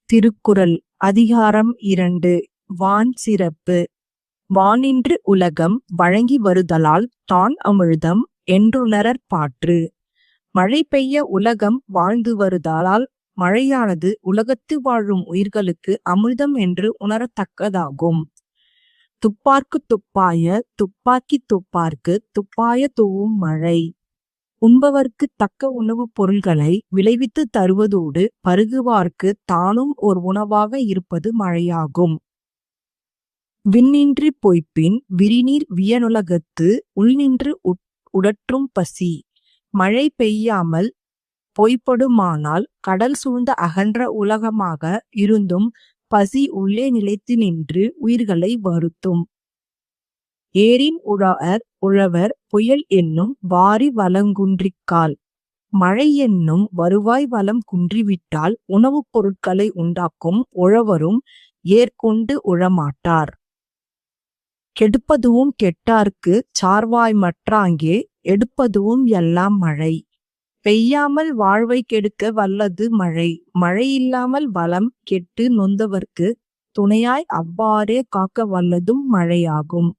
திருக்குறள் அதிகாரம் 2 வான் சிறப்பு. வானின்று உலகம் வழங்கி வருதலால் தான் அமிழ்தம் என்றுணரற் பாற்று. மழை பெய்ய உலகம் வாழ்ந்து வருதலால் மழையானது உலகத்து வாழும் உயிர்களுக்கு அமிழ்தம் என்று உணரத்தக்கதாகும். துப்பார்க்குத் துப்பாய துப்பாக்கித் துப்பார்க்குத் துப்பாய தூவும் மழை. உண்பவர்க்குத் தக்க உணவுப் பொருள்களை விளைவித்துத் தருவதோடு பருகுவார்க்குத் தானும் ஓர் உணவாக இருப்பது மழையாகும். விண்ணின்று பொய்ப்பின் விரிநீர் வியனுலகத்து உள்நின்று உடற்றும் பசி. மழை பெய்யாமல் பொய்ப்படுமானால் கடல் சூழ்ந்த அகன்ற உலகமாக இருந்தும் பசி உள்ளே நிலைத்து நின்று உயிர்களை வருத்தும். ஏரின் உழவர் புயல் என்னும் வாரி வளங்குன்றிக்கால். மழை என்னும் வருவாய் வளம் குன்றிவிட்டால் உணவுப் பொருட்களை உண்டாக்கும் உழவரும் ஏர்கொண்டு உழமாட்டார். கெடுப்பதுவும் கெட்டார்க்குச் சார்வாய்மற்றாங்கே எடுப்பதுவும் எல்லாம் மழை. பெய்யாமல் வாழ்வை கெடுக்க வல்லது மழை. மழையில்லாமல் வளம் கெட்டு நொந்தவர்க்குத் துணையாய் அவ்வாறே காக்க வல்லதும் மழையாகும்.